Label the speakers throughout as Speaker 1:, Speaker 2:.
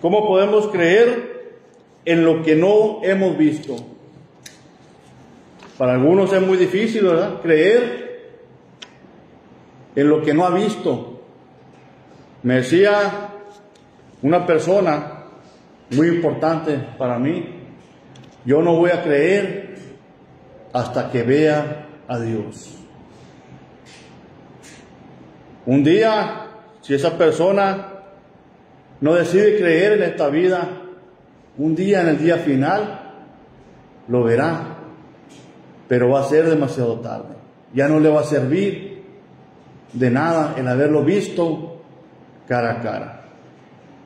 Speaker 1: ¿Cómo podemos creer en lo que no hemos visto? Para algunos es muy difícil, ¿verdad? Creer en lo que no ha visto. Me decía una persona muy importante para mí: yo no voy a creer hasta que vea a Dios. Un día, si esa persona no decide creer en esta vida, un día, en el día final, lo verá, pero va a ser demasiado tarde. Ya no le va a servir de nada el haberlo visto cara a cara,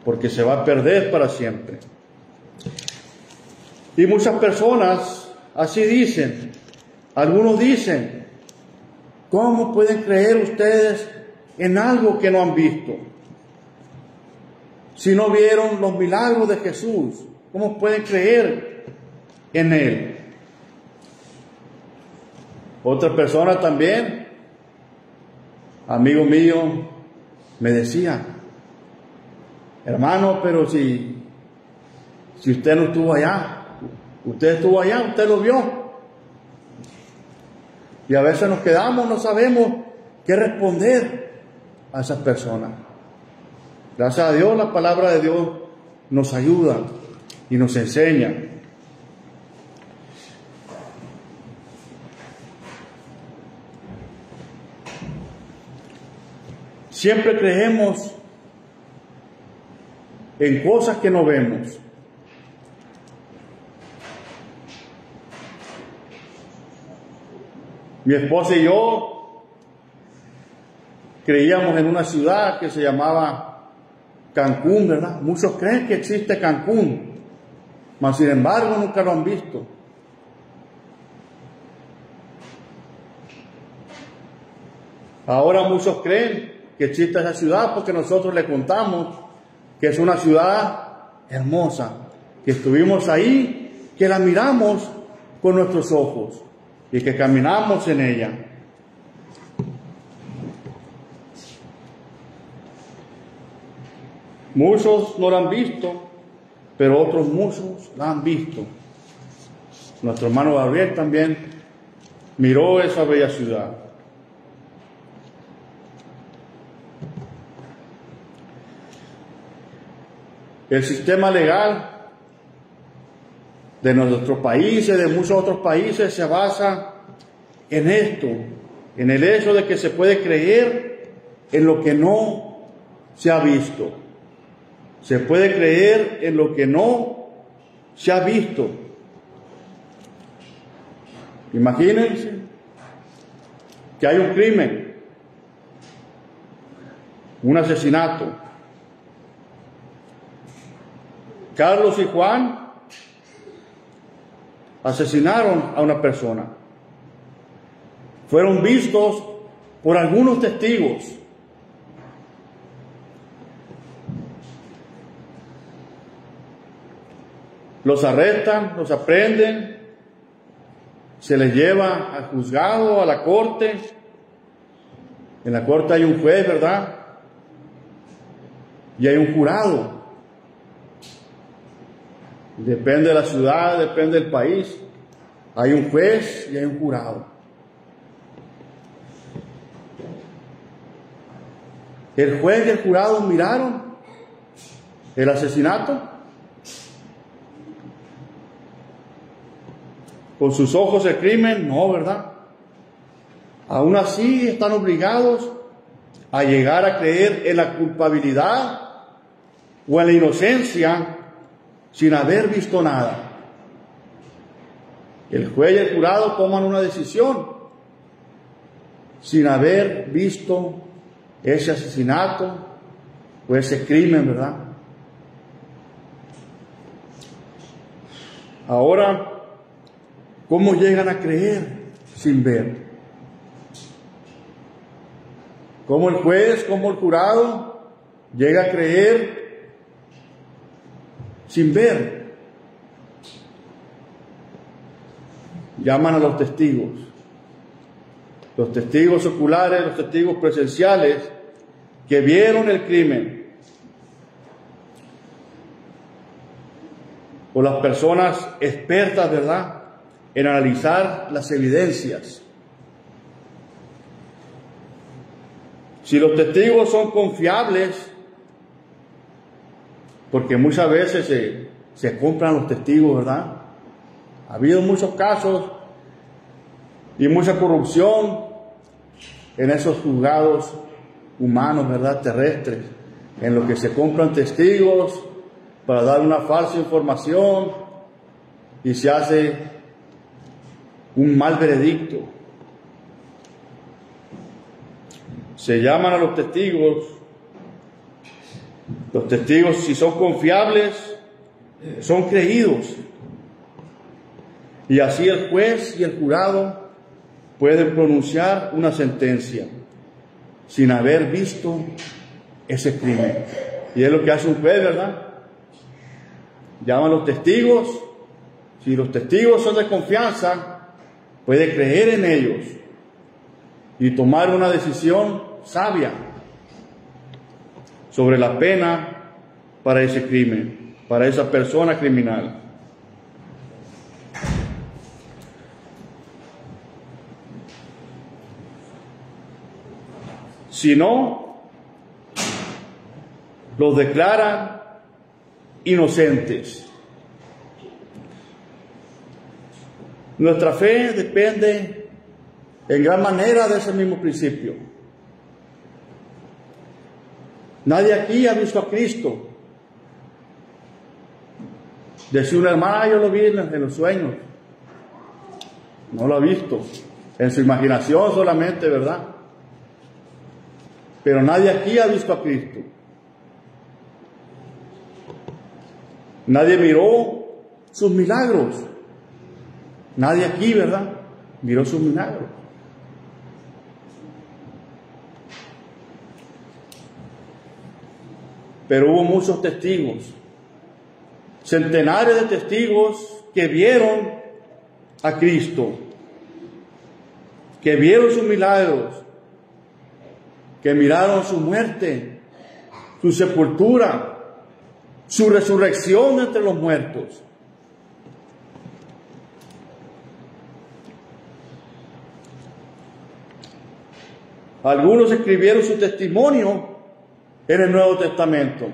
Speaker 1: porque se va a perder para siempre. Y muchas personas así dicen. Algunos dicen: ¿cómo pueden creer ustedes en algo que no han visto? Si no vieron los milagros de Jesús, ¿cómo pueden creer en Él? Otra persona también, amigo mío, me decía: hermano, pero si usted no estuvo allá, usted estuvo allá, usted lo vio. Y a veces nos quedamos, no sabemos qué responder a esas personas. Gracias a Dios, la palabra de Dios nos ayuda y nos enseña. Siempre creemos en cosas que no vemos. Mi esposa y yo creíamos en una ciudad que se llamaba Cancún, ¿verdad? Muchos creen que existe Cancún, mas sin embargo nunca lo han visto. Ahora muchos creen que existe esa ciudad porque nosotros le contamos que es una ciudad hermosa, que estuvimos ahí, que la miramos con nuestros ojos y que caminamos en ella. Muchos no la han visto, pero otros muchos la han visto. Nuestro hermano Gabriel también miró esa bella ciudad. El sistema legal de nuestro país y de muchos otros países se basa en esto, en el hecho de que se puede creer en lo que no se ha visto. Se puede creer en lo que no se ha visto. Imagínense que hay un crimen, un asesinato. Carlos y Juan asesinaron a una persona. Fueron vistos por algunos testigos. Los arrestan, los aprenden, se les lleva al juzgado, a la corte. En la corte hay un juez, ¿verdad? Y hay un jurado. Depende de la ciudad, depende del país. Hay un juez y hay un jurado. El juez y el jurado miraron el asesinato con sus ojos el crimen, no, ¿verdad? Aún así están obligados a llegar a creer en la culpabilidad o en la inocencia sin haber visto nada. El juez y el jurado toman una decisión sin haber visto ese asesinato o ese crimen, ¿verdad? Ahora, ¿cómo llegan a creer sin ver? ¿Cómo el juez, cómo el jurado llega a creer sin ver? Llaman a los testigos oculares, los testigos presenciales que vieron el crimen. o las personas expertas, ¿verdad?, en analizar las evidencias. Si los testigos son confiables, porque muchas veces se compran los testigos, ¿verdad? Ha habido muchos casos y mucha corrupción en esos juzgados humanos, ¿verdad?, terrestres, en los que se compran testigos para dar una falsa información y se hace un mal veredicto. Se llaman a los testigos, si son confiables, son creídos, y así el juez y el jurado pueden pronunciar una sentencia sin haber visto ese crimen. Y es lo que hace un juez, ¿verdad? Llama a los testigos. Si los testigos son de confianza, puede creer en ellos y tomar una decisión sabia sobre la pena para ese crimen, para esa persona criminal. Si no, los declaran inocentes. Nuestra fe depende en gran manera de ese mismo principio. Nadie aquí ha visto a Cristo. Decía una hermana, yo lo vi en los sueños. No lo ha visto. En su imaginación solamente, ¿verdad? Pero nadie aquí ha visto a Cristo. Nadie miró sus milagros. Nadie aquí, ¿verdad?, miró sus milagros. Pero hubo muchos testigos, centenares de testigos que vieron a Cristo, que vieron sus milagros, que miraron su muerte, su sepultura, su resurrección entre los muertos. Algunos escribieron su testimonio en el Nuevo Testamento.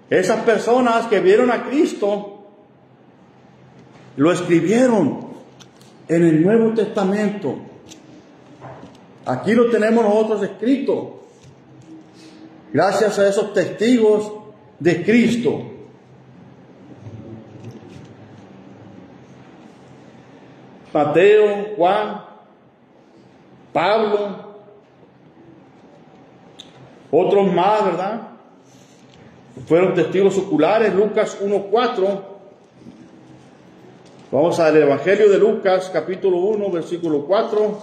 Speaker 1: Esas personas que vieron a Cristo lo escribieron en el Nuevo Testamento. Aquí lo tenemos nosotros escrito, gracias a esos testigos de Cristo. Mateo, Juan, Pablo, otros más, ¿verdad?, fueron testigos oculares. Lucas 1:4. Vamos al Evangelio de Lucas, capítulo 1, versículo 4.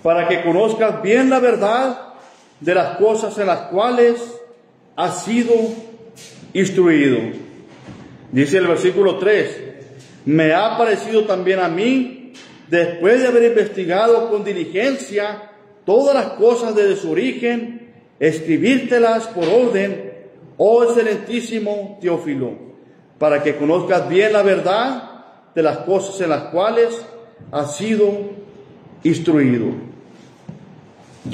Speaker 1: Para que conozcas bien la verdad de las cosas en las cuales has sido instruido. Dice el versículo 3, me ha parecido también a mí, después de haber investigado con diligencia todas las cosas desde su origen, escribírtelas por orden, oh excelentísimo Teófilo, para que conozcas bien la verdad de las cosas en las cuales has sido instruido.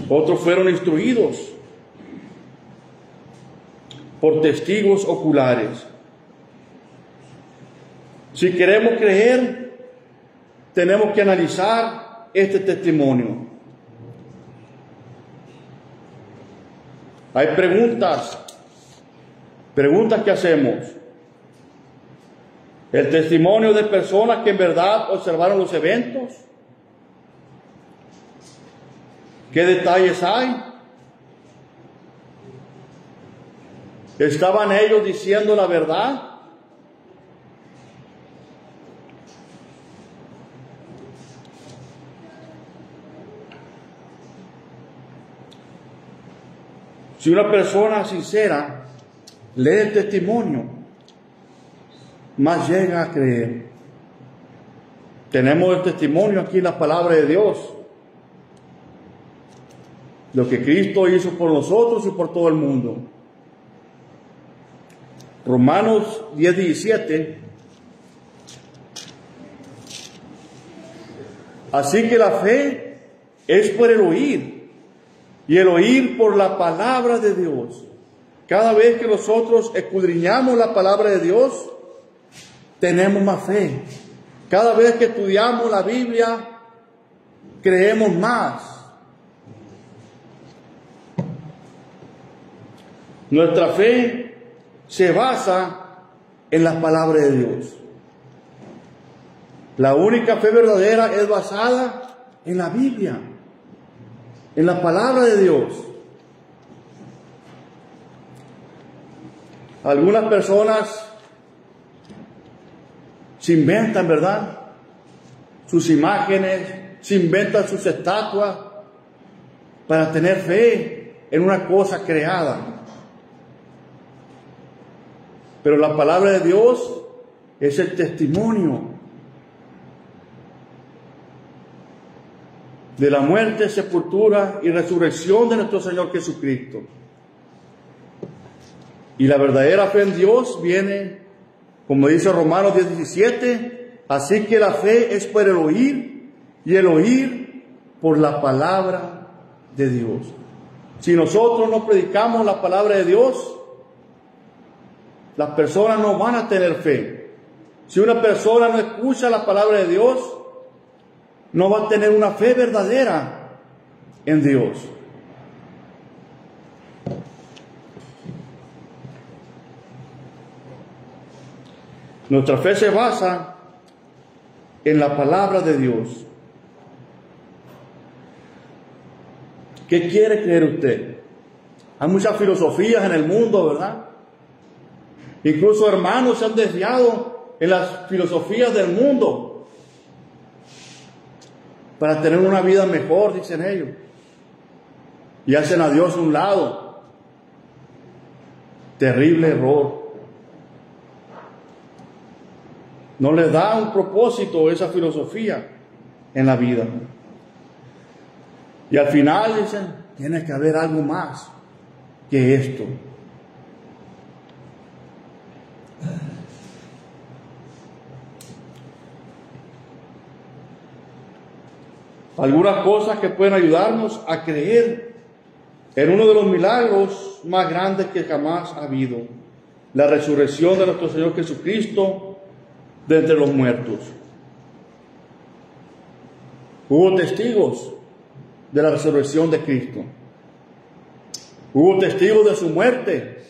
Speaker 1: Otros fueron instruidos por testigos oculares. Si queremos creer, tenemos que analizar este testimonio. Hay preguntas que hacemos. El testimonio de personas que en verdad observaron los eventos. ¿Qué detalles hay? ¿Estaban ellos diciendo la verdad? Si una persona sincera lee el testimonio, más llega a creer. Tenemos el testimonio aquí en la palabra de Dios. Lo que Cristo hizo por nosotros y por todo el mundo. Romanos 10:17. Así que la fe es por el oír, y el oír por la palabra de Dios. Cada vez que nosotros escudriñamos la palabra de Dios, tenemos más fe. Cada vez que estudiamos la Biblia, creemos más. Nuestra fe se basa en la palabra de Dios. La única fe verdadera es basada en la Biblia, en la palabra de Dios. Algunas personas se inventan, ¿verdad?, sus imágenes, se inventan sus estatuas para tener fe en una cosa creada. Pero la palabra de Dios es el testimonio de la muerte, sepultura y resurrección de nuestro Señor Jesucristo. Y la verdadera fe en Dios viene, como dice Romanos 10:17, así que la fe es por el oír, y el oír por la palabra de Dios. Si nosotros no predicamos la palabra de Dios, las personas no van a tener fe. Si una persona no escucha la palabra de Dios, no va a tener una fe verdadera en Dios. Nuestra fe se basa en la palabra de Dios. ¿Qué quiere creer usted? Hay muchas filosofías en el mundo, ¿verdad? Incluso hermanos se han desviado en las filosofías del mundo para tener una vida mejor, dicen ellos. Y hacen a Dios a un lado. Terrible error. No les da un propósito esa filosofía en la vida. Y al final dicen, tiene que haber algo más que esto. Algunas cosas que pueden ayudarnos a creer en uno de los milagros más grandes que jamás ha habido: la resurrección de nuestro Señor Jesucristo de entre los muertos. Hubo testigos de la resurrección de Cristo. Hubo testigos de su muerte.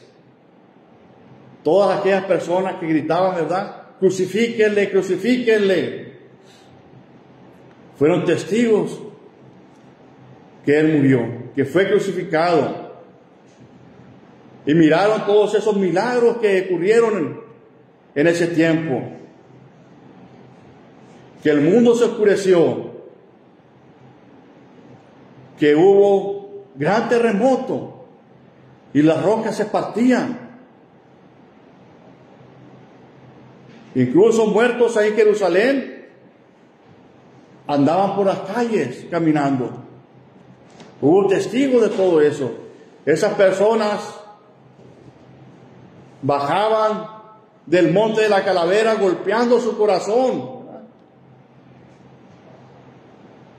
Speaker 1: Todas aquellas personas que gritaban, ¿verdad?, crucifíquenle, crucifíquenle, fueron testigos que Él murió, que fue crucificado. Y miraron todos esos milagros que ocurrieron en ese tiempo. Que el mundo se oscureció, que hubo gran terremoto y las rocas se partían. Incluso muertos ahí en Jerusalén andaban por las calles caminando. Hubo testigos de todo eso. Esas personas bajaban del monte de la calavera golpeando su corazón.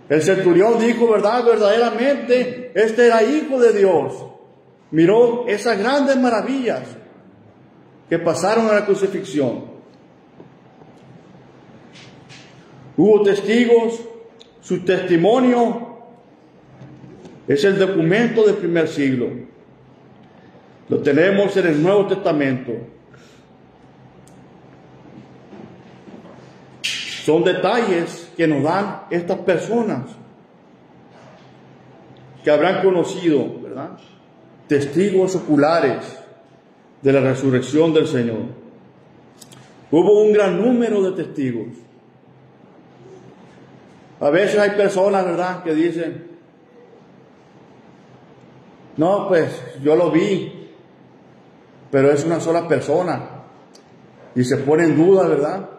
Speaker 1: El centurión dijo, ¿verdad?, verdaderamente este era hijo de Dios. Miró esas grandes maravillas que pasaron en la crucifixión. Hubo testigos, su testimonio es el documento del primer siglo. Lo tenemos en el Nuevo Testamento. Son detalles que nos dan estas personas que habrán conocido, ¿verdad?, testigos oculares de la resurrección del Señor. Hubo un gran número de testigos. A veces hay personas, ¿verdad?, que dicen, no, pues yo lo vi, pero es una sola persona. Y se pone en duda, ¿verdad?,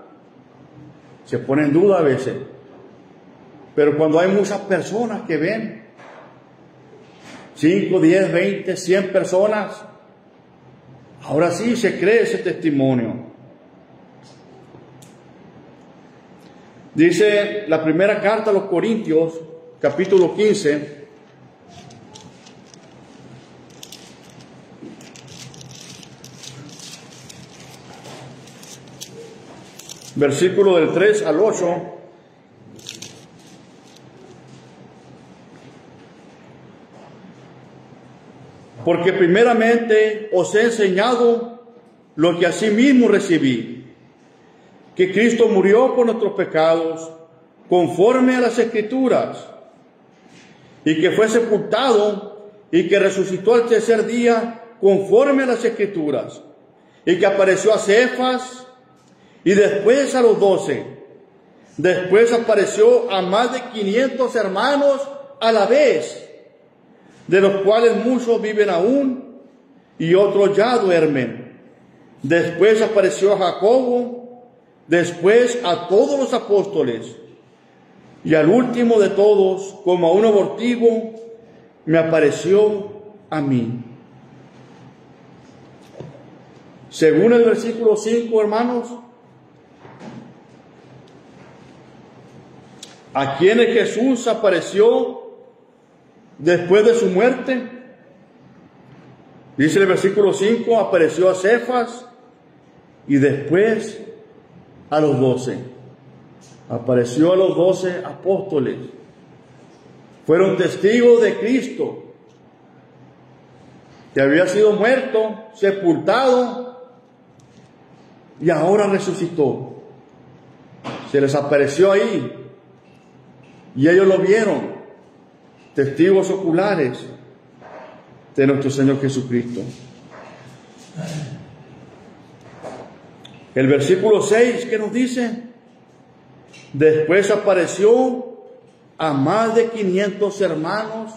Speaker 1: se pone en duda a veces. Pero cuando hay muchas personas que ven, 5, 10, 20, 100 personas, ahora sí se cree ese testimonio. Dice la primera carta a los Corintios, capítulo 15, versículo del 3 al 8. Porque primeramente os he enseñado lo que asimismo recibí, que Cristo murió por nuestros pecados, conforme a las Escrituras, y que fue sepultado, y que resucitó al tercer día, conforme a las Escrituras, y que apareció a Cefas, y después a los 12. Después apareció a más de 500 hermanos a la vez, de los cuales muchos viven aún y otros ya duermen. Después apareció a Jacobo, después a todos los apóstoles, y al último de todos, como a un abortivo, me apareció a mí. Según el versículo 5, hermanos, a quienes Jesús apareció después de su muerte. Dice el versículo 5, apareció a Cefas y después a los 12. Apareció a los 12 apóstoles. Fueron testigos de Cristo, que había sido muerto, sepultado y ahora resucitó. Se les apareció ahí y ellos lo vieron. Testigos oculares de nuestro Señor Jesucristo. El versículo 6, ¿qué nos dice? Después apareció a más de 500 hermanos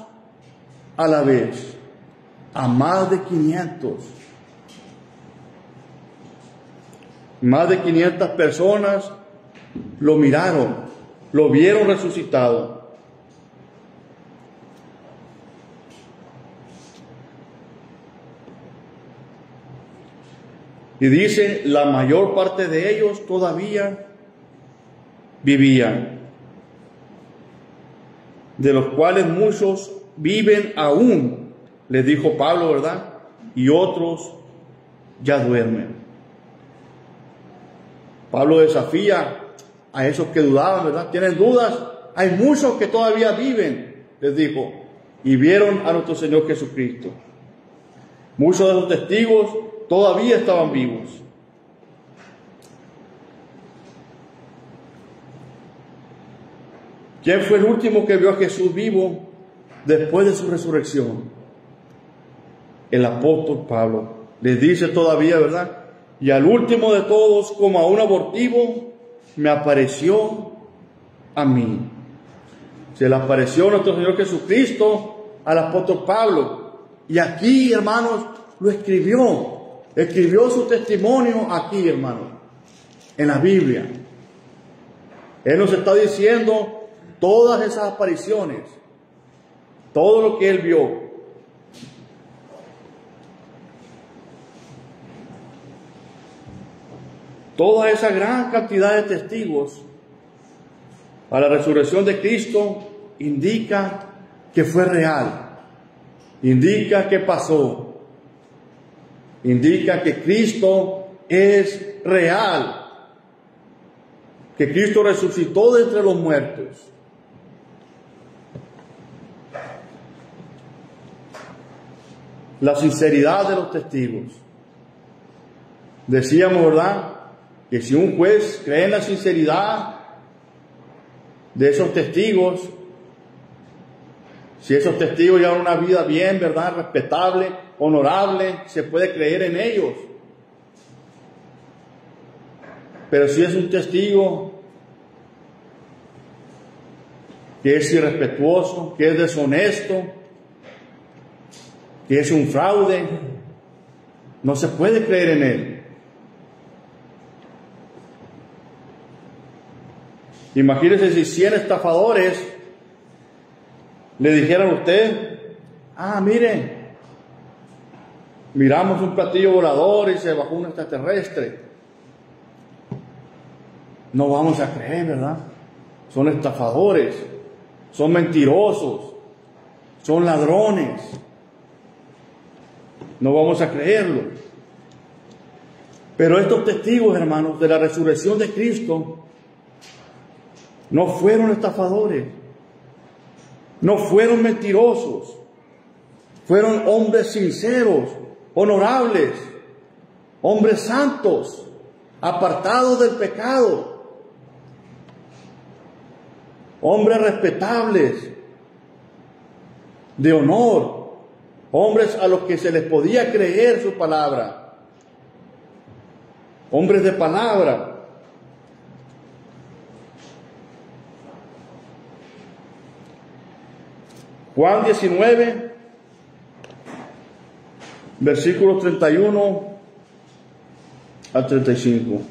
Speaker 1: a la vez. A más de 500. Más de 500 personas lo miraron, lo vieron resucitado. Y dice, la mayor parte de ellos todavía vivían, de los cuales muchos viven aún, les dijo Pablo, ¿verdad? Y otros ya duermen. Pablo desafía a esos que dudaban, ¿verdad? ¿Tienen dudas? Hay muchos que todavía viven, les dijo, y vieron a nuestro Señor Jesucristo. Muchos de los testigos todavía estaban vivos. ¿Quién fue el último que vio a Jesús vivo después de su resurrección? El apóstol Pablo. Les dice todavía, ¿verdad? Y al último de todos, como a un abortivo, me apareció a mí. Se le apareció nuestro Señor Jesucristo al apóstol Pablo. Y aquí, hermanos, lo escribió. Escribió su testimonio aquí, hermanos, en la Biblia. Él nos está diciendo todas esas apariciones, todo lo que él vio. Toda esa gran cantidad de testigos a la resurrección de Cristo indica que fue real, indica que pasó. Indica que Cristo es real, que Cristo resucitó de entre los muertos. La sinceridad de los testigos. Decíamos, ¿verdad?, que si un juez cree en la sinceridad de esos testigos, si esos testigos llevan una vida bien, ¿verdad?, respetable, honorable, se puede creer en ellos. Pero si es un testigo que es irrespetuoso, que es deshonesto, que es un fraude, no se puede creer en él. Imagínese si 100 estafadores le dijeran a usted: mire, miramos un platillo volador y se bajó un extraterrestre. No vamos a creer, ¿verdad? Son estafadores, son mentirosos, son ladrones. No vamos a creerlo. Pero estos testigos, hermanos, de la resurrección de Cristo no fueron estafadores, no fueron mentirosos, fueron hombres sinceros, honorables, hombres santos, apartados del pecado, hombres respetables, de honor, hombres a los que se les podía creer su palabra, hombres de palabra. Juan 19, versículos 31 al 35.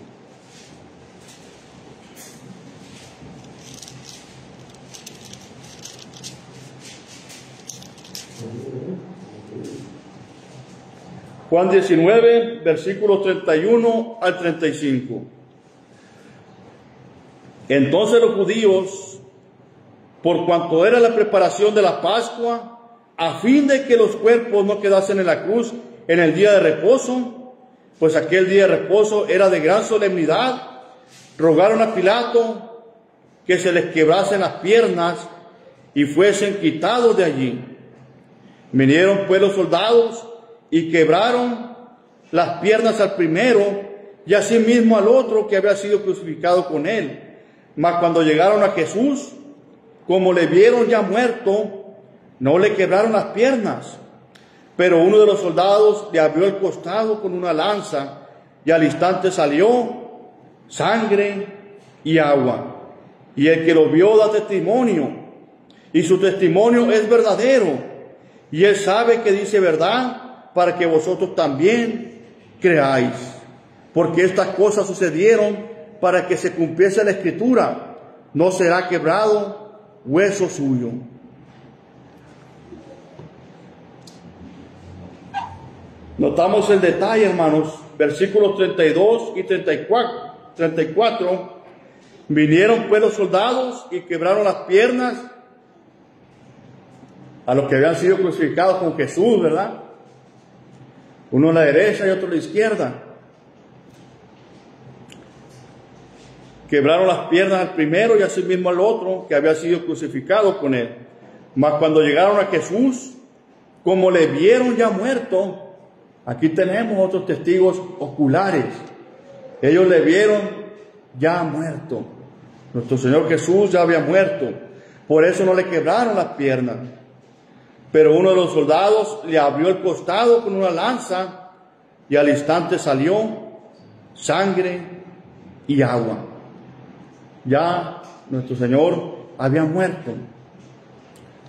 Speaker 1: Juan 19, versículos 31 al 35. Entonces los judíos, por cuanto era la preparación de la Pascua, a fin de que los cuerpos no quedasen en la cruz en el día de reposo, pues aquel día de reposo era de gran solemnidad, rogaron a Pilato que se les quebrasen las piernas y fuesen quitados de allí. Vinieron pues los soldados y quebraron las piernas al primero y asimismo al otro que había sido crucificado con él. Mas cuando llegaron a Jesús, como le vieron ya muerto, no le quebraron las piernas. Pero uno de los soldados le abrió el costado con una lanza y al instante salió sangre y agua. Y el que lo vio da testimonio, y su testimonio es verdadero. Y él sabe que dice verdad, para que vosotros también creáis. Porque estas cosas sucedieron para que se cumpliese la Escritura: no será quebrado hueso suyo. Notamos el detalle, hermanos, versículos 32 y 34. Vinieron pues los soldados y quebraron las piernas a los que habían sido crucificados con Jesús, ¿verdad? Uno a la derecha y otro a la izquierda. Quebraron las piernas al primero y asimismo al otro que había sido crucificado con él. Mas cuando llegaron a Jesús, como le vieron ya muerto, aquí tenemos otros testigos oculares. Ellos le vieron ya muerto. Nuestro Señor Jesús ya había muerto. Por eso no le quebraron las piernas. Pero uno de los soldados le abrió el costado con una lanza y al instante salió sangre y agua. Ya nuestro Señor había muerto.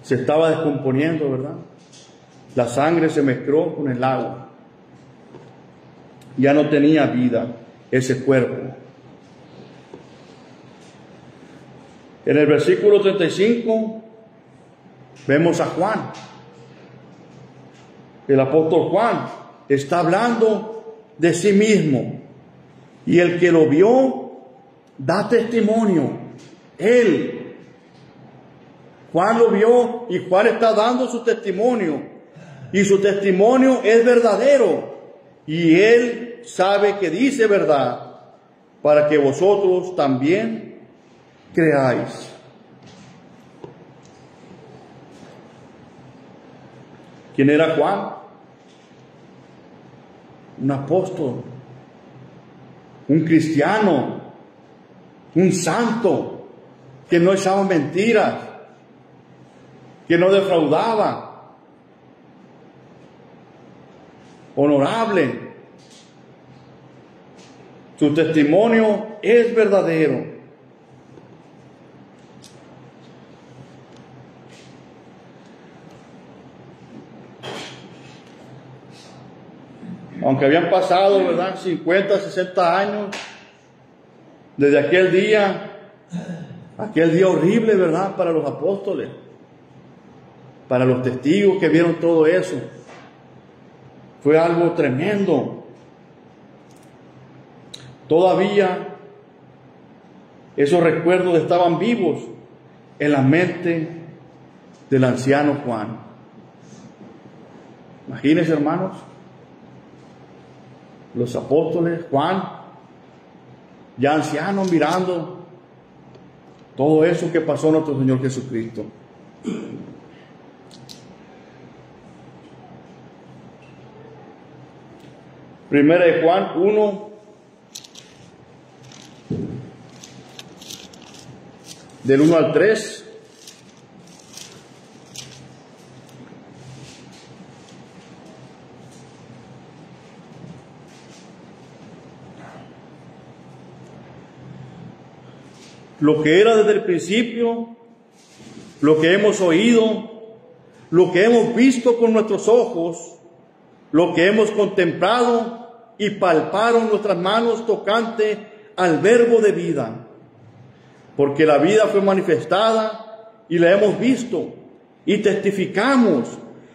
Speaker 1: Se estaba descomponiendo, ¿verdad? La sangre se mezcló con el agua. Ya no tenía vida ese cuerpo. En el versículo 35 vemos a Juan. El apóstol Juan está hablando de sí mismo. Y el que lo vio da testimonio. Él, Juan lo vio y Juan está dando su testimonio. Y su testimonio es verdadero. Y él sabe que dice verdad, para que vosotros también creáis. ¿Quién era Juan? Un apóstol, un cristiano, un santo, que no echaba mentiras, que no defraudaba, honorable. Su testimonio es verdadero. Aunque habían pasado, ¿verdad?, 50, 60 años desde aquel día, Aquel día horrible, ¿verdad?, para los apóstoles, para los testigos que vieron todo eso. Fue algo tremendo. Todavía esos recuerdos estaban vivos en la mente del anciano Juan. Imagínense, hermanos, los apóstoles, Juan, ya anciano, mirando todo eso que pasó a nuestro Señor Jesucristo. Primera de Juan 1, del 1 al 3. Lo que era desde el principio, lo que hemos oído, lo que hemos visto con nuestros ojos, lo que hemos contemplado y palparon nuestras manos tocante al verbo de vida. Porque la vida fue manifestada y la hemos visto y testificamos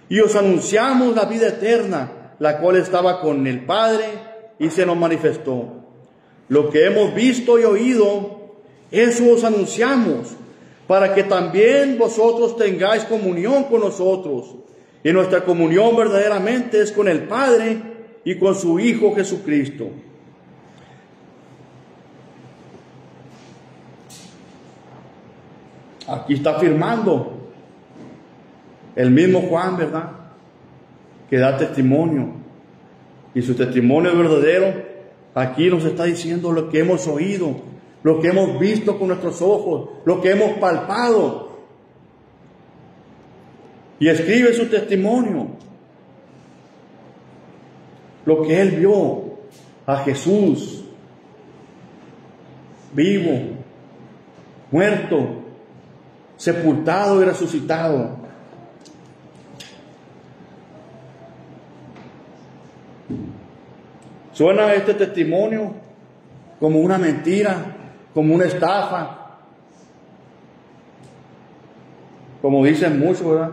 Speaker 1: y os anunciamos la vida eterna, la cual estaba con el Padre y se nos manifestó. Lo que hemos visto y oído, eso os anunciamos, para que también vosotros tengáis comunión con nosotros. Y nuestra comunión verdaderamente es con el Padre y con su Hijo Jesucristo. Aquí está afirmando el mismo Juan, ¿verdad?, que da testimonio. Y su testimonio es verdadero. Aquí nos está diciendo lo que hemos oído, lo que hemos visto con nuestros ojos, lo que hemos palpado. Y escribe su testimonio. Lo que él vio a Jesús vivo, muerto, sepultado y resucitado. ¿Suena este testimonio como una mentira, como una estafa? Como dicen muchos, ¿verdad?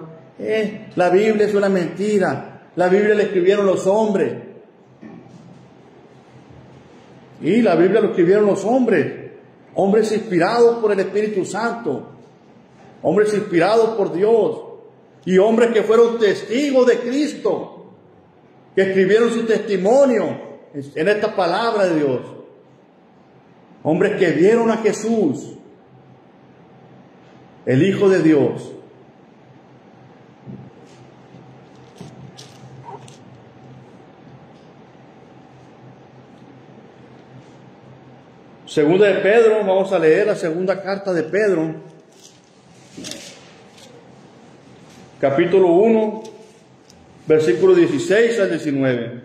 Speaker 1: La Biblia es una mentira. La Biblia la escribieron los hombres. Y la Biblia lo escribieron los hombres. Hombres inspirados por el Espíritu Santo. Hombres inspirados por Dios. Y hombres que fueron testigos de Cristo. Que escribieron su testimonio en esta palabra de Dios. Hombres que vieron a Jesús, el Hijo de Dios. Segunda de Pedro, vamos a leer la segunda carta de Pedro, capítulo 1, versículo 16 al 19.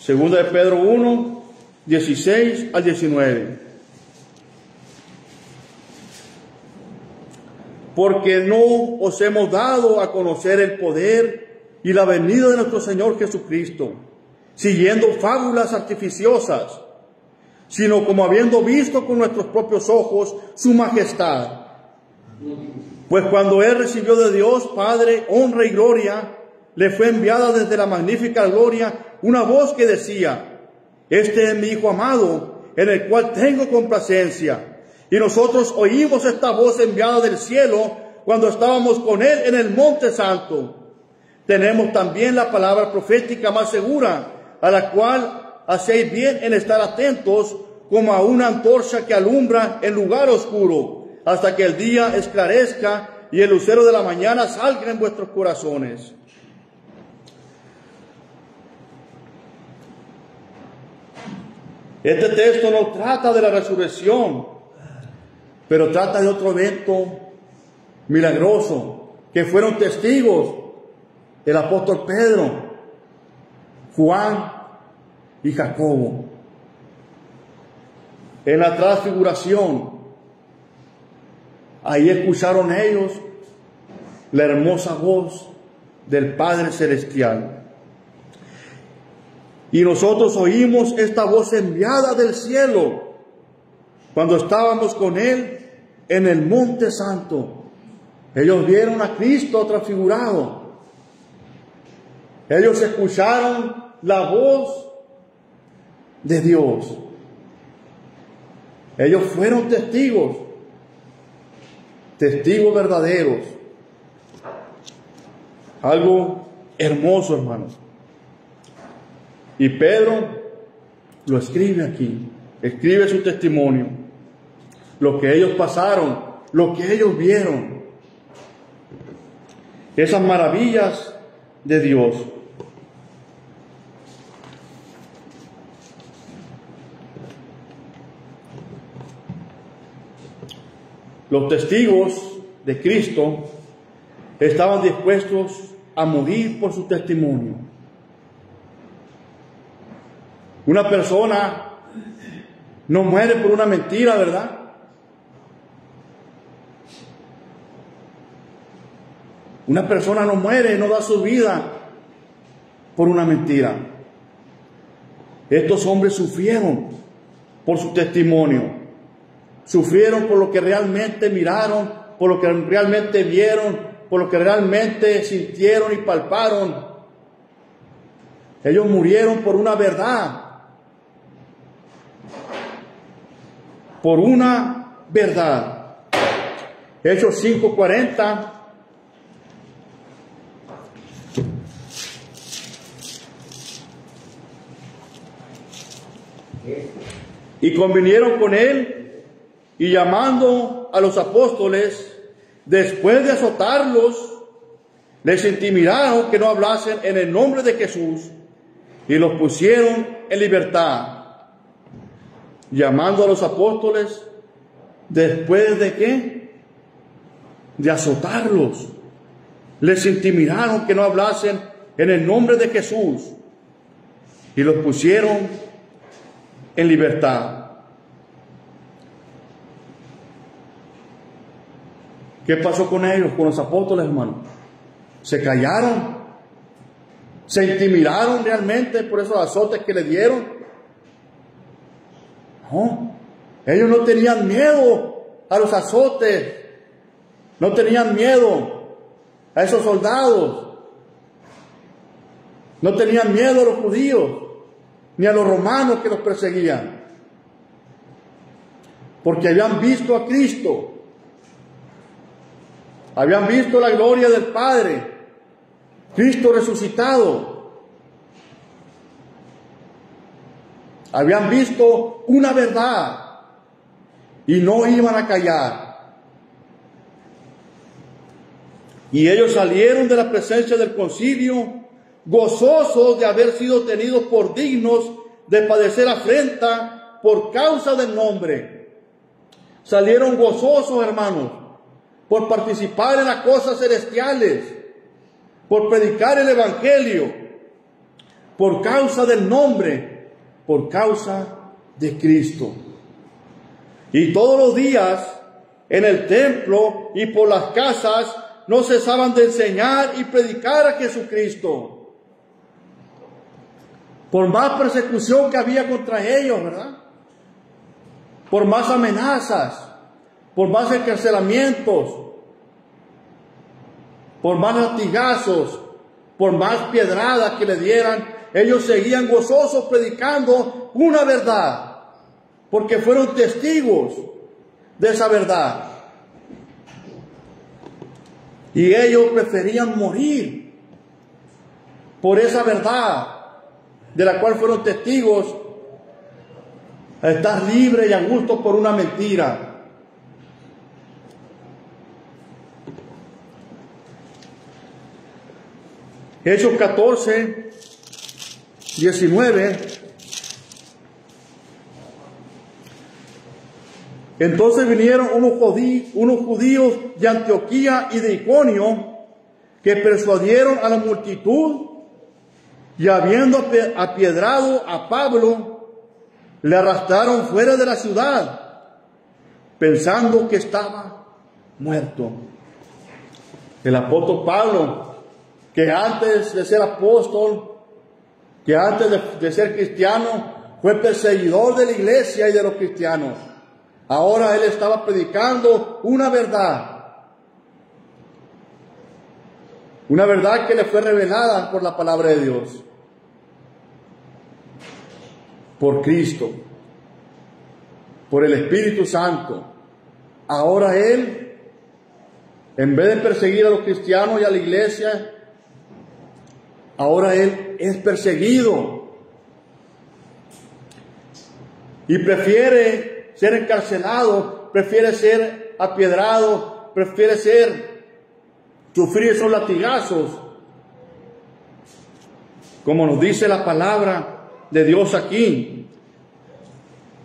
Speaker 1: Segunda de Pedro 1, 16 al 19. Porque no os hemos dado a conocer el poder y la venida de nuestro Señor Jesucristo, siguiendo fábulas artificiosas, sino como habiendo visto con nuestros propios ojos su majestad. Pues cuando Él recibió de Dios Padre honra y gloria, le fue enviada desde la magnífica gloria una voz que decía: este es mi Hijo amado, en el cual tengo complacencia. Y nosotros oímos esta voz enviada del cielo cuando estábamos con Él en el Monte Santo. Tenemos también la palabra profética más segura, a la cual hacéis bien en estar atentos como a una antorcha que alumbra en lugar oscuro, hasta que el día esclarezca y el lucero de la mañana salga en vuestros corazones. Este texto no trata de la resurrección, pero trata de otro evento milagroso, que fueron testigos el apóstol Pedro, Juan y Jacobo. En la transfiguración, ahí escucharon ellos la hermosa voz del Padre Celestial. Y nosotros oímos esta voz enviada del cielo cuando estábamos con Él en el monte santo. Ellos vieron a Cristo transfigurado. Ellos escucharon la voz de Dios. Ellos fueron testigos verdaderos. Algo hermoso, hermanos. Y Pedro lo escribe aquí, escribe su testimonio, lo que ellos pasaron, lo que ellos vieron, esas maravillas de Dios. Los testigos de Cristo estaban dispuestos a morir por su testimonio. Una persona no muere por una mentira, ¿verdad? Una persona no muere, no da su vida por una mentira. Estos hombres sufrieron por su testimonio. Sufrieron por lo que realmente miraron, por lo que realmente vieron, por lo que realmente sintieron y palparon. Ellos murieron por una verdad. Por una verdad. Hechos 5:40. Y convinieron con él, y llamando a los apóstoles, después de azotarlos, les intimidaron que no hablasen en el nombre de Jesús, y los pusieron en libertad. Llamando a los apóstoles, después de ¿qué? De azotarlos, les intimidaron que no hablasen en el nombre de Jesús, y los pusieron en libertad. ¿Qué pasó con ellos, con los apóstoles, hermano? ¿Se callaron? ¿Se intimidaron realmente por esos azotes que le dieron? No, ellos no tenían miedo a los azotes, no tenían miedo a esos soldados, no tenían miedo a los judíos, ni a los romanos que los perseguían, porque habían visto a Cristo. Habían visto la gloria del Padre, Cristo resucitado. Habían visto una verdad y no iban a callar. Y ellos salieron de la presencia del concilio gozosos de haber sido tenidos por dignos de padecer afrenta por causa del nombre. Salieron gozosos, hermanos, por participar en las cosas celestiales, por predicar el Evangelio, por causa del nombre, por causa de Cristo. Y todos los días en el templo y por las casas no cesaban de enseñar y predicar a Jesucristo. Por más persecución que había contra ellos, ¿verdad? Por más amenazas, por más encarcelamientos, por más latigazos, por más piedradas que le dieran, ellos seguían gozosos predicando una verdad, porque fueron testigos de esa verdad. Y ellos preferían morir por esa verdad de la cual fueron testigos, a estar libre y a gusto por una mentira. Hechos 14, 19. Entonces vinieron unos judíos de Antioquía y de Iconio, que persuadieron a la multitud, y habiendo apiedrado a Pablo, le arrastraron fuera de la ciudad, pensando que estaba muerto. El apóstol Pablo, que antes de ser apóstol, que antes de ser cristiano, fue perseguidor de la iglesia y de los cristianos. Ahora él estaba predicando una verdad que le fue revelada por la palabra de Dios, por Cristo, por el Espíritu Santo. Ahora él, en vez de perseguir a los cristianos y a la iglesia, ahora él es perseguido y prefiere ser encarcelado, prefiere ser apiedrado, prefiere sufrir esos latigazos, como nos dice la palabra de Dios aquí.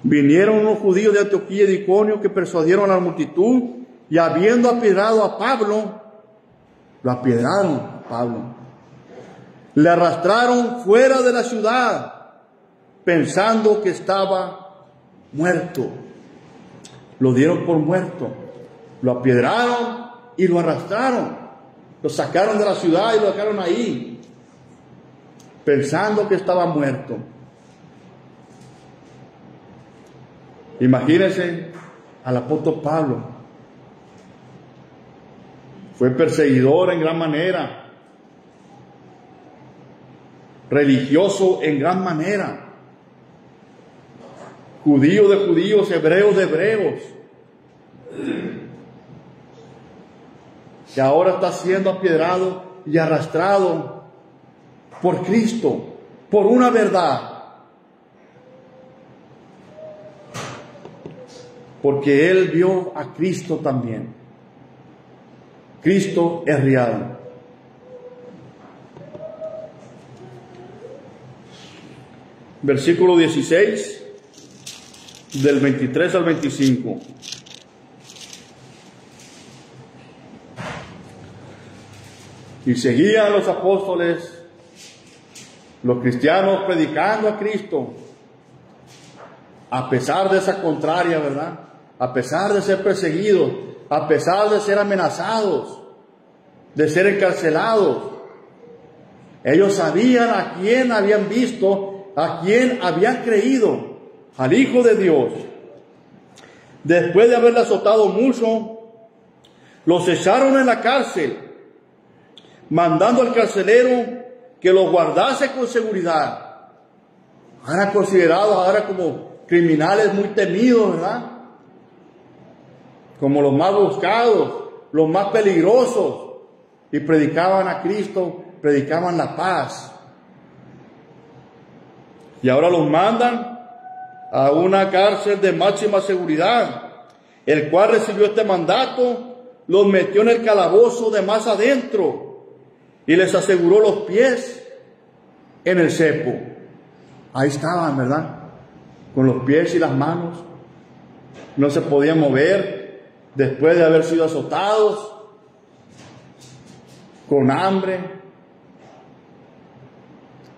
Speaker 1: Vinieron unos judíos de Antioquía y de Iconio que persuadieron a la multitud, y habiendo apiedrado a Pablo, lo apiedraron a Pablo, le arrastraron fuera de la ciudad, pensando que estaba muerto. Lo dieron por muerto, lo apiedraron y lo arrastraron, lo sacaron de la ciudad y lo dejaron ahí, pensando que estaba muerto. Imagínense al apóstol Pablo. Fue perseguidor en gran manera, religioso en gran manera, judío de judíos, hebreos de hebreos, que ahora está siendo apiedrado y arrastrado por Cristo, por una verdad, porque él vio a Cristo también. Cristo es real. Versículo 16, del 23 al 25. Y seguían los apóstoles, los cristianos, predicando a Cristo, a pesar de esa contraria, ¿verdad? A pesar de ser perseguidos, a pesar de ser amenazados, de ser encarcelados. Ellos sabían a quién habían visto, a quién habían creído, al Hijo de Dios. Después de haberle azotado mucho, los echaron en la cárcel, mandando al carcelero que los guardase con seguridad. Eran considerados ahora como criminales muy temidos, ¿verdad? Como los más buscados, los más peligrosos, y predicaban a Cristo, predicaban la paz. Y ahora los mandan a una cárcel de máxima seguridad. El cual recibió este mandato, los metió en el calabozo de más adentro y les aseguró los pies en el cepo. Ahí estaban, ¿verdad? Con los pies y las manos. No se podían mover después de haber sido azotados, con hambre,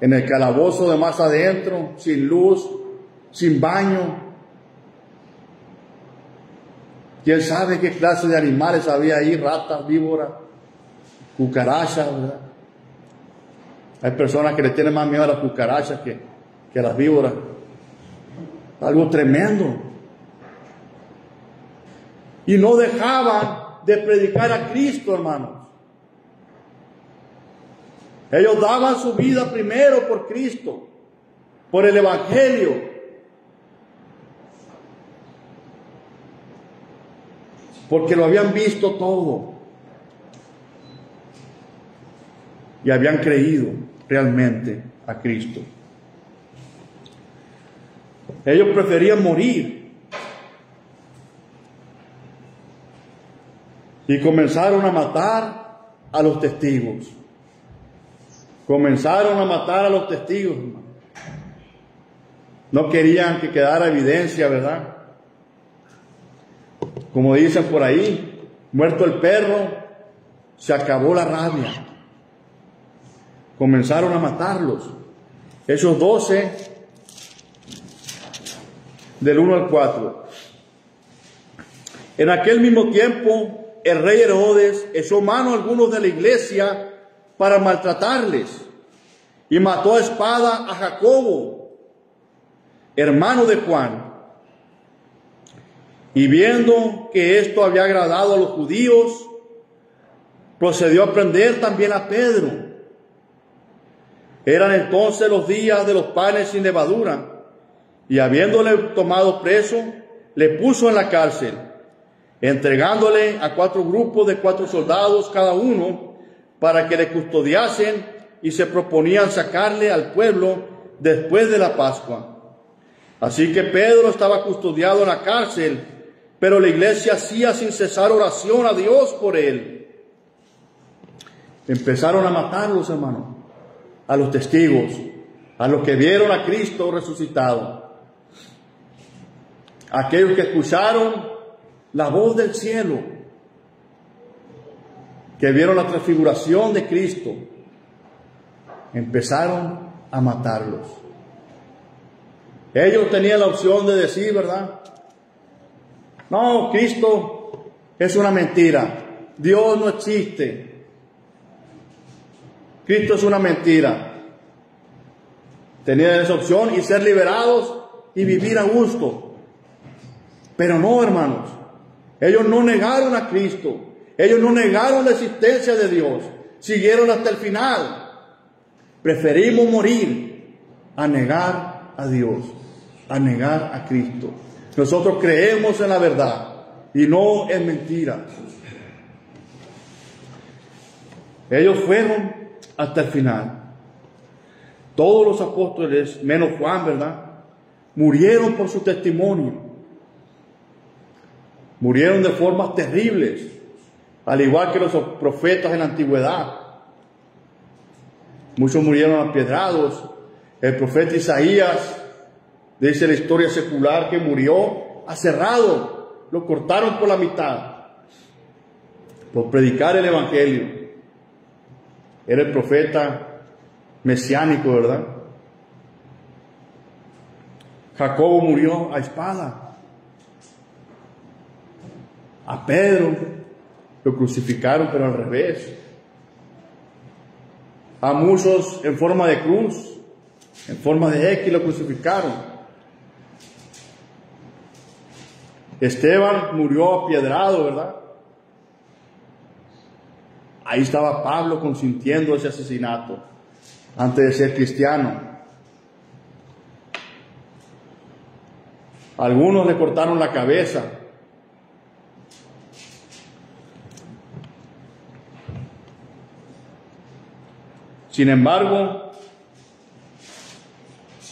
Speaker 1: en el calabozo de más adentro, sin luz, sin baño. ¿Quién sabe qué clase de animales había ahí? Ratas, víboras, cucarachas, ¿verdad? Hay personas que le tienen más miedo a las cucarachas que a las víboras. Algo tremendo. Y no dejaban de predicar a Cristo, hermanos. Ellos daban su vida primero por Cristo, por el Evangelio. Porque lo habían visto todo. Y habían creído realmente a Cristo. Ellos preferían morir. Y comenzaron a matar a los testigos. Comenzaron a matar a los testigos, hermano. No querían que quedara evidencia, ¿verdad? Como dicen por ahí, muerto el perro, se acabó la rabia. Comenzaron a matarlos. Hechos 12, del 1 al 4. En aquel mismo tiempo, el rey Herodes echó mano a algunos de la iglesia para maltratarles, y mató a espada a Jacobo, hermano de Juan, Y viendo que esto había agradado a los judíos, procedió a prender también a Pedro. Eran entonces los días de los panes sin levadura, y habiéndole tomado preso, le puso en la cárcel, entregándole a 4 grupos de 4 soldados cada uno, para que le custodiasen, y se proponían sacarle al pueblo después de la Pascua. Así que Pedro estaba custodiado en la cárcel, pero la iglesia hacía sin cesar oración a Dios por él. Empezaron a matarlos, hermanos, a los testigos, a los que vieron a Cristo resucitado, aquellos que escucharon la voz del cielo, que vieron la transfiguración de Cristo. Empezaron a matarlos. Ellos tenían la opción de decir, ¿verdad? No, Cristo es una mentira. Dios no existe. Cristo es una mentira. Tenían esa opción y ser liberados y vivir a gusto. Pero no, hermanos. Ellos no negaron a Cristo. Ellos no negaron la existencia de Dios. Siguieron hasta el final. Preferimos morir a negar a Dios, a negar a Cristo. Nosotros creemos en la verdad y no en mentiras. Ellos fueron hasta el final. Todos los apóstoles, menos Juan, ¿verdad?, murieron por su testimonio. Murieron de formas terribles, al igual que los profetas en la antigüedad. Muchos murieron apiedrados. El profeta Isaías, dice la historia secular, que murió aserrado. Lo cortaron por la mitad por predicar el evangelio. Era el profeta mesiánico, ¿verdad? Jacobo murió a espada. A Pedro lo crucificaron, pero al revés. A muchos en forma de cruz, en forma de X, lo crucificaron. Esteban murió apiedrado, ¿verdad? Ahí estaba Pablo consintiendo ese asesinato antes de ser cristiano. Algunos le cortaron la cabeza. Sin embargo,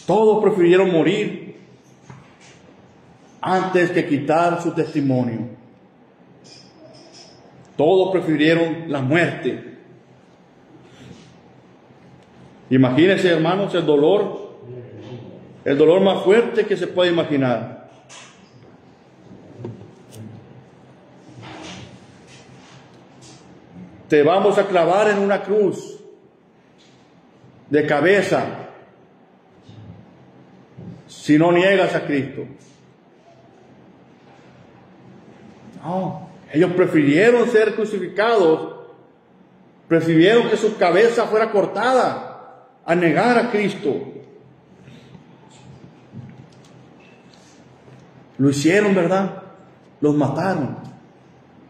Speaker 1: todos prefirieron morir antes que quitar su testimonio. Todos prefirieron la muerte. Imagínense, hermanos, el dolor más fuerte que se puede imaginar. Te vamos a clavar en una cruz de cabeza si no niegas a Cristo. No, ellos prefirieron ser crucificados, prefirieron que su cabeza fuera cortada a negar a Cristo. Lo hicieron, ¿verdad? Los mataron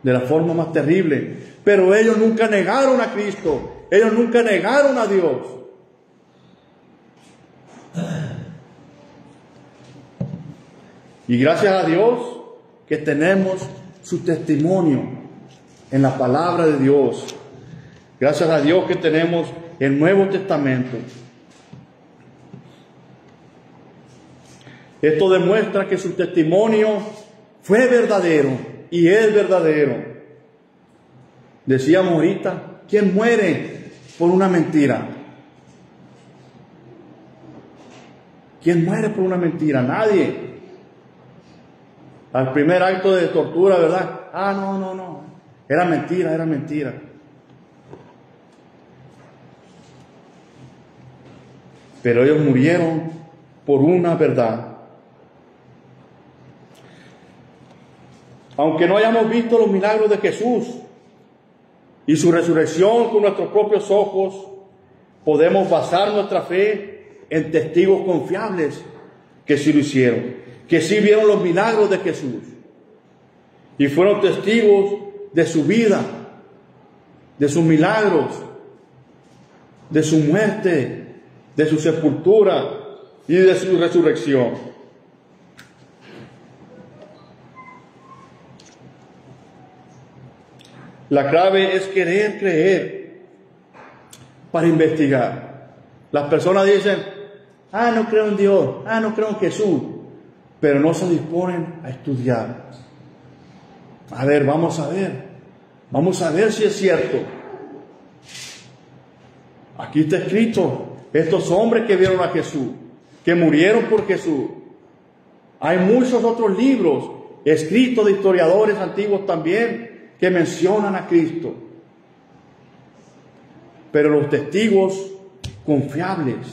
Speaker 1: de la forma más terrible, pero ellos nunca negaron a Cristo, ellos nunca negaron a Dios. Y gracias a Dios que tenemos su testimonio en la palabra de Dios. Gracias a Dios que tenemos el Nuevo Testamento. Esto demuestra que su testimonio fue verdadero y es verdadero. Decíamos ahorita, ¿quién muere por una mentira? ¿Quién muere por una mentira? Nadie. Al primer acto de tortura, ¿verdad? No. Era mentira. Pero ellos murieron por una verdad. Aunque no hayamos visto los milagros de Jesús y su resurrección con nuestros propios ojos, podemos basar nuestra fe en testigos confiables que sí lo hicieron, que sí vieron los milagros de Jesús. y fueron testigos de su vida, de sus milagros, de su muerte, de su sepultura y de su resurrección. La clave es querer creer para investigar. Las personas dicen, no creo en Dios, no creo en Jesús, pero no se disponen a estudiar. A ver, vamos a ver si es cierto. Aquí está escrito, estos hombres que vieron a Jesús, que murieron por Jesús. Hay muchos otros libros escritos de historiadores antiguos también que mencionan a Cristo. Pero los testigos confiables,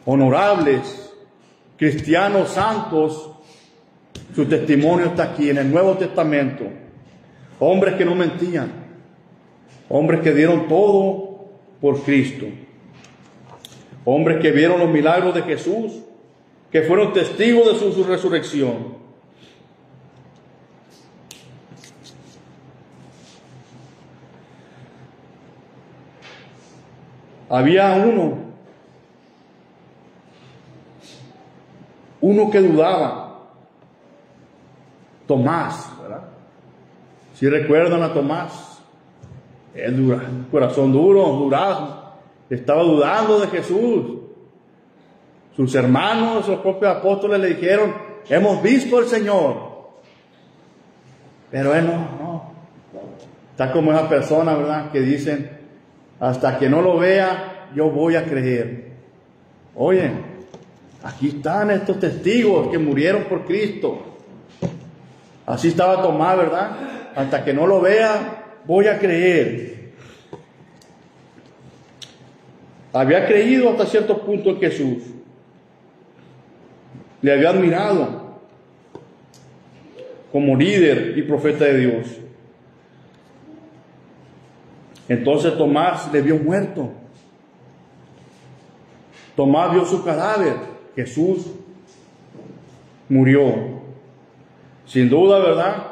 Speaker 1: honorables, cristianos santos, su testimonio está aquí en el Nuevo Testamento. Hombres que no mentían, hombres que dieron todo por Cristo, hombres que vieron los milagros de Jesús, que fueron testigos de su resurrección. Había uno que dudaba, Tomás, ¿verdad? Si recuerdan a Tomás, el corazón durazno, estaba dudando de Jesús. Sus hermanos, los propios apóstoles le dijeron, hemos visto al Señor. Pero él no. Está como esa persona, ¿verdad? Que dicen, hasta que no lo vea, yo voy a creer. Oye, aquí están estos testigos que murieron por Cristo. Así estaba Tomás, ¿verdad? Hasta que no lo vea, voy a creer. Había creído hasta cierto punto en Jesús. Le había admirado como líder y profeta de Dios. Entonces Tomás le vio muerto. Tomás vio su cadáver. Jesús murió. Sin duda, ¿verdad?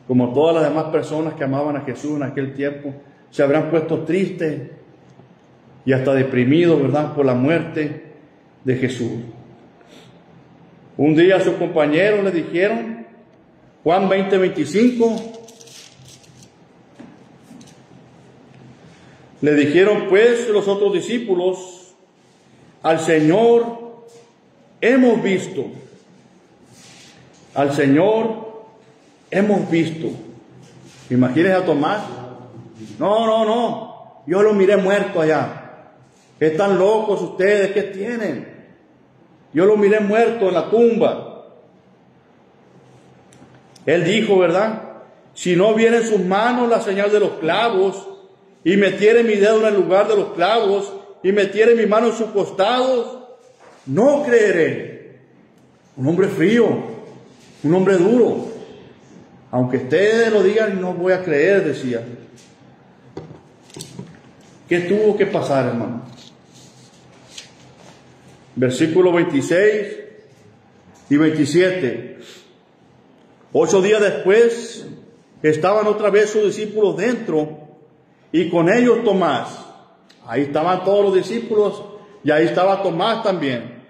Speaker 1: Como todas las demás personas que amaban a Jesús en aquel tiempo, se habrán puesto tristes y hasta deprimidos, ¿verdad? Por la muerte de Jesús. Un día sus compañeros le dijeron, Juan 20:25, le dijeron pues los otros discípulos, al Señor hemos visto. Al Señor hemos visto. Imagínense a Tomás. No, yo lo miré muerto allá. Están locos ustedes, ¿qué tienen? Yo lo miré muerto en la tumba. Él dijo, ¿verdad? Si no viene en sus manos la señal de los clavos, y metiere mi dedo en el lugar de los clavos, y metiere mi mano en sus costados, no creeré. Un hombre frío, un hombre duro. Aunque ustedes lo digan, no voy a creer, decía. ¿Qué tuvo que pasar, hermano? Versículo 26 y 27. 8 días después, estaban otra vez sus discípulos dentro, y con ellos Tomás. Ahí estaban todos los discípulos, y ahí estaba Tomás también.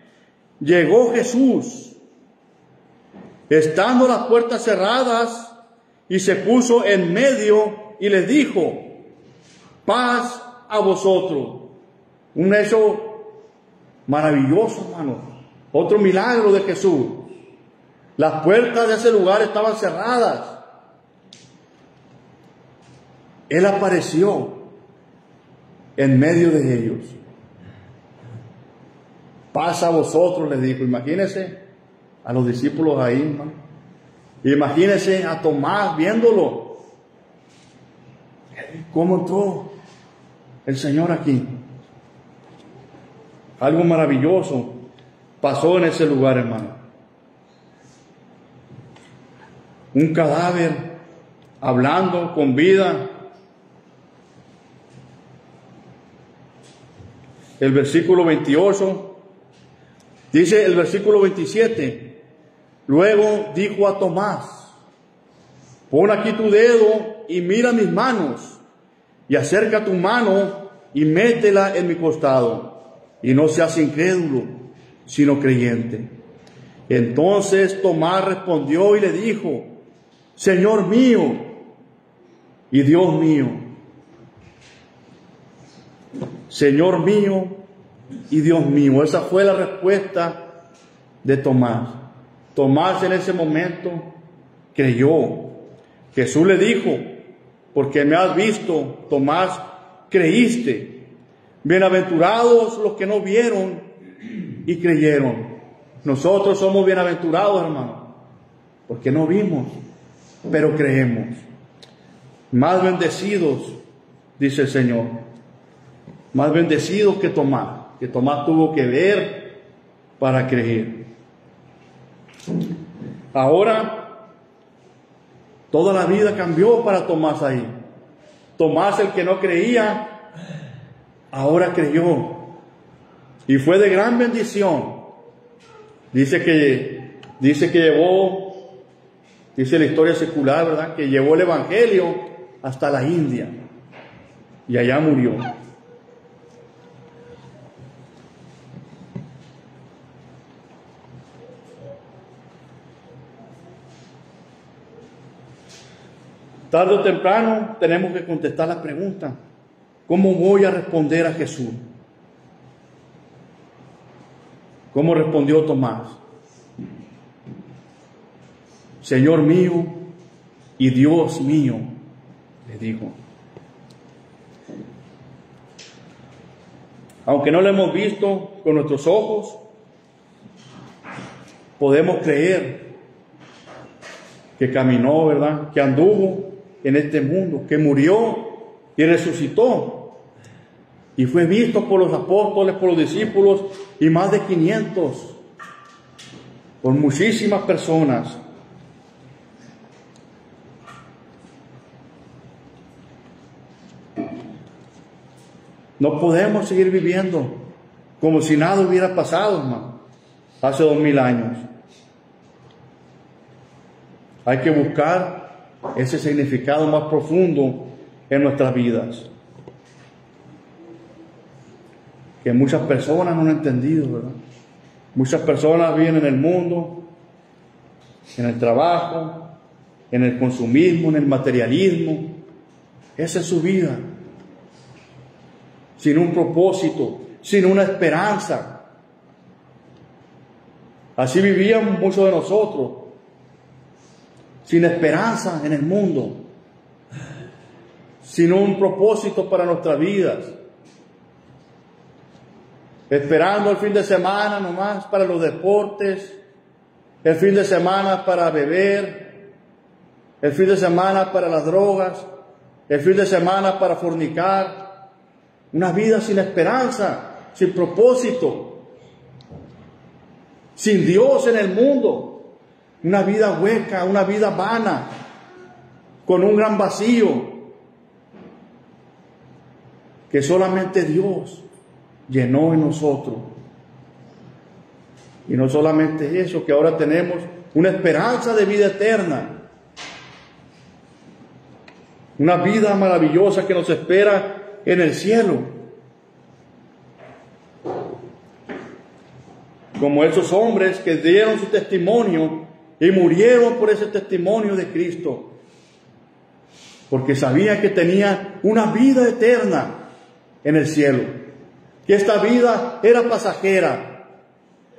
Speaker 1: Llegó Jesús, estando las puertas cerradas, y se puso en medio y les dijo, paz a vosotros. Un hecho maravilloso, hermano. Otro milagro de Jesús. Las puertas de ese lugar estaban cerradas. Él apareció en medio de ellos. Paz a vosotros, les dijo. Imagínense a los discípulos ahí, hermano. Imagínense a Tomás viéndolo. ¿Cómo entró el Señor aquí? Algo maravilloso pasó en ese lugar, hermano. Un cadáver hablando con vida. El versículo 28, dice el versículo 27, Luego dijo a Tomás: pon aquí tu dedo y mira mis manos, y acerca tu mano y métela en mi costado, y no seas incrédulo, sino creyente. Entonces Tomás respondió y le dijo: Señor mío y Dios mío. Señor mío y Dios mío. Esa fue la respuesta de Tomás. Tomás en ese momento creyó. Jesús le dijo: porque me has visto, Tomás, creíste. Bienaventurados los que no vieron y creyeron. Nosotros somos bienaventurados, hermano, porque no vimos, pero creemos. Más bendecidos, dice el Señor, más bendecidos que Tomás tuvo que ver para creer. Ahora, toda la vida cambió para Tomás ahí. Tomás, el que no creía, ahora creyó. Y fue de gran bendición. Dice que llevó, dice la historia secular, ¿verdad?, que llevó el Evangelio hasta la India. Y allá murió. Tarde o temprano tenemos que contestar la pregunta: ¿cómo voy a responder a Jesús? ¿Cómo respondió Tomás? Señor mío y Dios mío, le dijo. Aunque no lo hemos visto con nuestros ojos, podemos creer que caminó, ¿verdad?, que anduvo en este mundo, que murió y resucitó. Y fue visto por los apóstoles, por los discípulos, y más de 500, por muchísimas personas. No podemos seguir viviendo como si nada hubiera pasado, hermano, hace 2000 años. Hay que buscar ese significado más profundo en nuestras vidas, que muchas personas no han entendido, ¿verdad? Muchas personas viven en el mundo, en el trabajo, en el consumismo, en el materialismo. Esa es su vida, sin un propósito, sin una esperanza. Así vivían muchos de nosotros, sin esperanza en el mundo, sin un propósito para nuestras vidas, esperando el fin de semana nomás para los deportes, el fin de semana para beber, el fin de semana para las drogas, el fin de semana para fornicar. Una vida sin esperanza, sin propósito, sin Dios en el mundo. Una vida hueca, una vida vana, con un gran vacío que solamente Dios llenó en nosotros. Y no solamente eso, que ahora tenemos una esperanza de vida eterna, una vida maravillosa que nos espera en el cielo, como esos hombres que dieron su testimonio y murieron por ese testimonio de Cristo, porque sabían que tenían una vida eterna en el cielo, que esta vida era pasajera.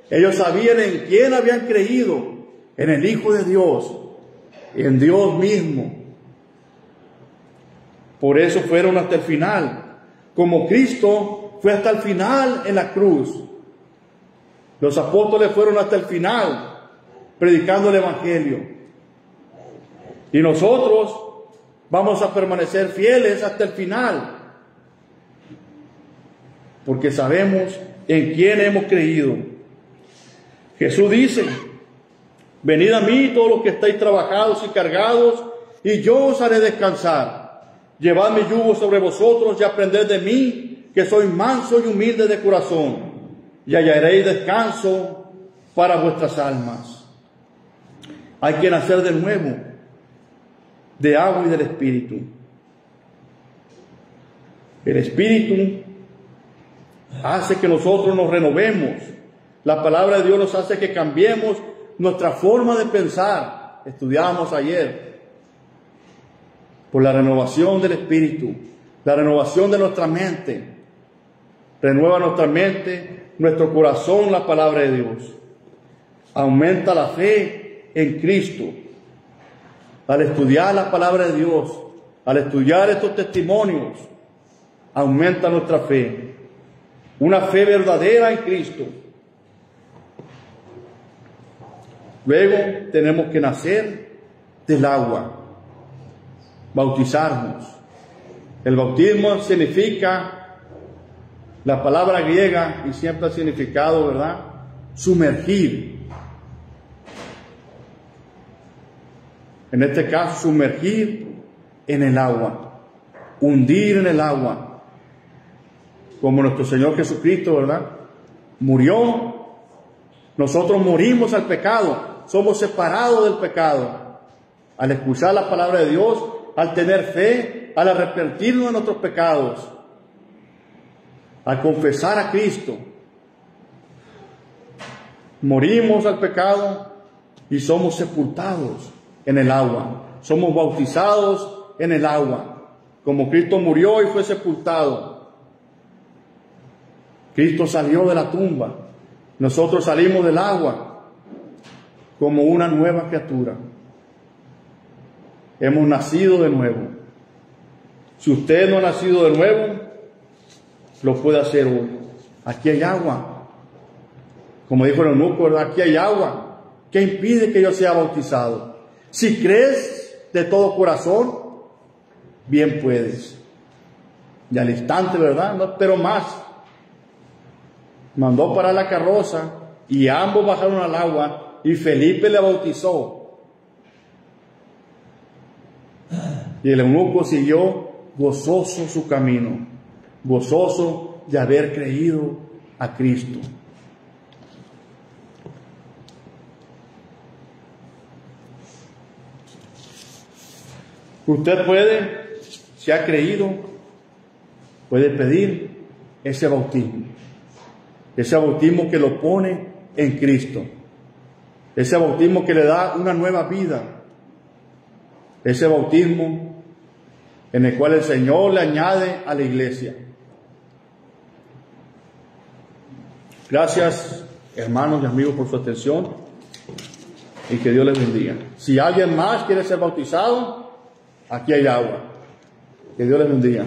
Speaker 1: Ellos sabían en quién habían creído: en el Hijo de Dios, en Dios mismo. Por eso fueron hasta el final, como Cristo fue hasta el final en la cruz. Los apóstoles fueron hasta el final predicando el Evangelio, y nosotros vamos a permanecer fieles hasta el final, porque sabemos en quién hemos creído. Jesús dice: venid a mí todos los que estáis trabajados y cargados, y yo os haré descansar. Llevad mi yugo sobre vosotros y aprended de mí, que soy manso y humilde de corazón, y hallaréis descanso para vuestras almas. Hay que nacer de nuevo, de agua y del Espíritu. El Espíritu hace que nosotros nos renovemos. La palabra de Dios nos hace que cambiemos nuestra forma de pensar. Estudiábamos ayer. Por la renovación del Espíritu, la renovación de nuestra mente. Renueva nuestra mente, nuestro corazón, la palabra de Dios. Aumenta la fe en Cristo. Al estudiar la palabra de Dios, al estudiar estos testimonios, aumenta nuestra fe. Una fe verdadera en Cristo. Luego tenemos que nacer del agua, bautizarnos. El bautismo significa, la palabra griega, y siempre ha significado, ¿verdad?, sumergir. En este caso, sumergir en el agua, hundir en el agua, como nuestro Señor Jesucristo, ¿verdad?, murió. Nosotros morimos al pecado, somos separados del pecado. Al escuchar la palabra de Dios, al tener fe, al arrepentirnos de nuestros pecados, al confesar a Cristo, morimos al pecado y somos sepultados en el agua. Somos bautizados en el agua, como Cristo murió y fue sepultado. Cristo salió de la tumba, nosotros salimos del agua como una nueva criatura. Hemos nacido de nuevo. Si usted no ha nacido de nuevo, lo puede hacer hoy. Aquí hay agua. Como dijo el eunuco, ¿verdad?, aquí hay agua. ¿Qué impide que yo sea bautizado? Si crees de todo corazón, bien puedes. Y al instante, ¿verdad?, no espero más, mandó parar la carroza y ambos bajaron al agua y Felipe le bautizó. Y el eunuco siguió gozoso su camino, gozoso de haber creído a Cristo. Usted puede, si ha creído, puede pedir ese bautismo que lo pone en Cristo, ese bautismo que le da una nueva vida, ese bautismo en el cual el Señor le añade a la iglesia. Gracias, hermanos y amigos, por su atención y que Dios les bendiga. Si alguien más quiere ser bautizado, aquí hay agua. Que Dios les bendiga.